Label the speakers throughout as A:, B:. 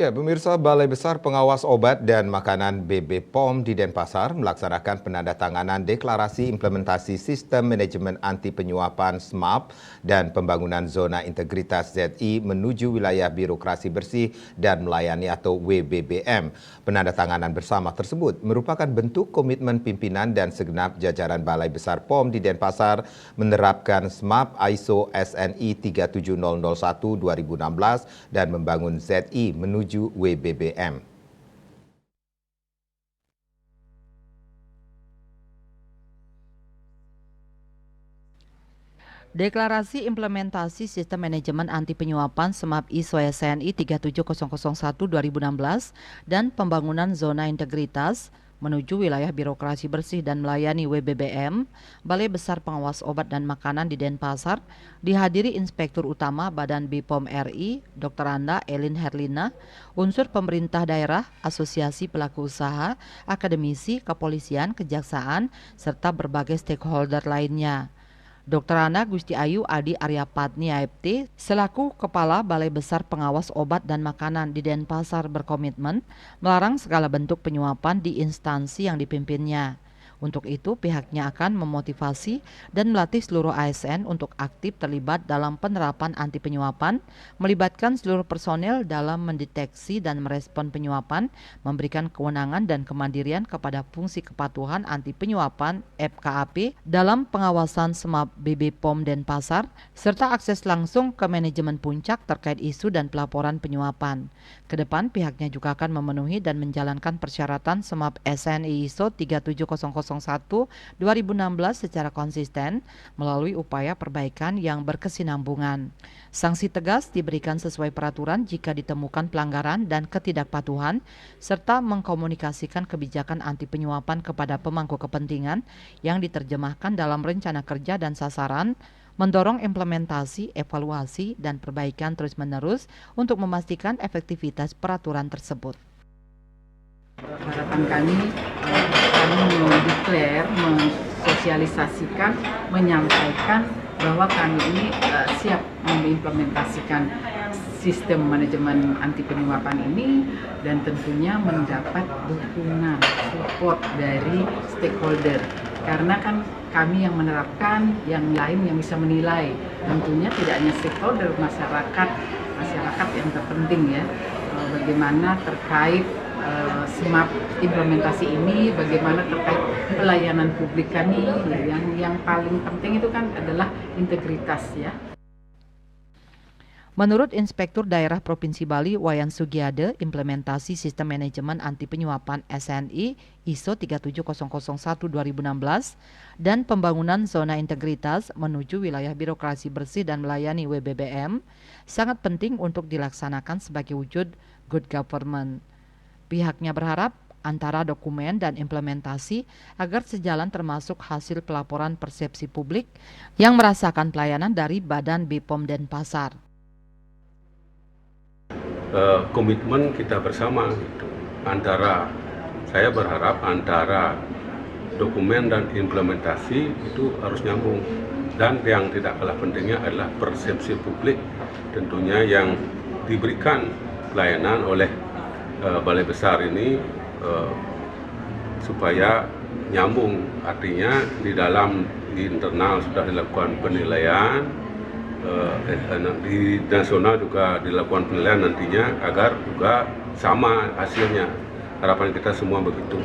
A: Ya, pemirsa, Balai Besar Pengawas Obat dan Makanan BB POM di Denpasar melaksanakan penandatanganan deklarasi implementasi Sistem Manajemen Anti Penyuapan SMAP dan pembangunan Zona Integritas ZI menuju wilayah birokrasi bersih dan melayani atau WBBM. Penandatanganan bersama tersebut merupakan bentuk komitmen pimpinan dan segenap jajaran Balai Besar POM di Denpasar menerapkan SMAP ISO SNI 37001-2016 dan membangun ZI menuju WBBM.
B: Deklarasi implementasi Sistem Manajemen Anti Penyuapan SMAP ISO SNI 37001-2016 dan pembangunan Zona Integritas menuju wilayah birokrasi bersih dan melayani WBBM, Balai Besar Pengawas Obat dan Makanan di Denpasar, dihadiri Inspektur Utama Badan BPOM RI, Dr. Anda Elin Herlina, unsur pemerintah daerah, asosiasi pelaku usaha, akademisi, kepolisian, kejaksaan, serta berbagai stakeholder lainnya. Dr. Ana Gusti Ayu Adi Aryapatni AFT selaku Kepala Balai Besar Pengawas Obat dan Makanan di Denpasar berkomitmen melarang segala bentuk penyuapan di instansi yang dipimpinnya. Untuk itu pihaknya akan memotivasi dan melatih seluruh ASN untuk aktif terlibat dalam penerapan anti penyuapan, melibatkan seluruh personel dalam mendeteksi dan merespon penyuapan, memberikan kewenangan dan kemandirian kepada fungsi kepatuhan anti penyuapan FKAP dalam pengawasan SMAP BB POM Denpasar, serta akses langsung ke manajemen puncak terkait isu dan pelaporan penyuapan. Kedepan pihaknya juga akan memenuhi dan menjalankan persyaratan SMAP SNI ISO 37001-2016 secara konsisten melalui upaya perbaikan yang berkesinambungan. Sanksi tegas diberikan sesuai peraturan jika ditemukan pelanggaran dan ketidakpatuhan, serta mengkomunikasikan kebijakan anti penyuapan kepada pemangku kepentingan yang diterjemahkan dalam rencana kerja dan sasaran, mendorong implementasi, evaluasi, dan perbaikan terus-menerus untuk memastikan efektivitas peraturan tersebut.
C: Harapan kami mendeklar, mensosialisasikan, menyampaikan bahwa kami ini siap mengimplementasikan sistem manajemen anti penyuapan ini dan tentunya mendapat dukungan support dari stakeholder, karena kan kami yang menerapkan, yang lain yang bisa menilai. Tentunya tidak hanya stakeholder, masyarakat yang terpenting ya, bagaimana terkait SMAP implementasi ini, bagaimana terkait pelayanan publik kami, yang paling penting itu kan adalah integritas ya.
B: Menurut Inspektur Daerah Provinsi Bali Wayan Sugiade, implementasi Sistem Manajemen Anti Penyuapan SNI ISO 37001-2016 dan pembangunan Zona Integritas menuju wilayah birokrasi bersih dan melayani WBBM sangat penting untuk dilaksanakan sebagai wujud good government. Pihaknya berharap antara dokumen dan implementasi agar sejalan termasuk hasil pelaporan persepsi publik yang merasakan pelayanan dari Badan BPOM Denpasar.
D: Komitmen kita bersama gitu. Saya berharap antara dokumen dan implementasi itu harus nyambung, dan yang tidak kalah pentingnya adalah persepsi publik tentunya yang diberikan pelayanan oleh Balai Besar ini supaya nyambung, artinya di internal sudah dilakukan penilaian, di nasional juga dilakukan penilaian nantinya agar juga sama hasilnya. Harapan kita semua begitu.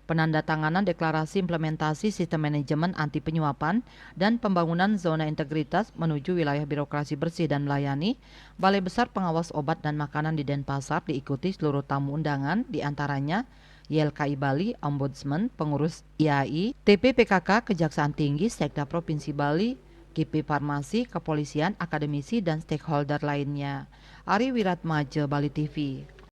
B: Penandatanganan deklarasi implementasi Sistem Manajemen Anti Penyuapan dan pembangunan Zona Integritas menuju wilayah birokrasi bersih dan melayani Balai Besar Pengawas Obat dan Makanan di Denpasar diikuti seluruh tamu undangan, diantaranya YLKI Bali, Ombudsman, pengurus IAI, TPPKK, Kejaksaan Tinggi, Sekda Provinsi Bali, KIP Farmasi, Kepolisian, akademisi, dan stakeholder lainnya. Ari Wiratmaja, Bali TV.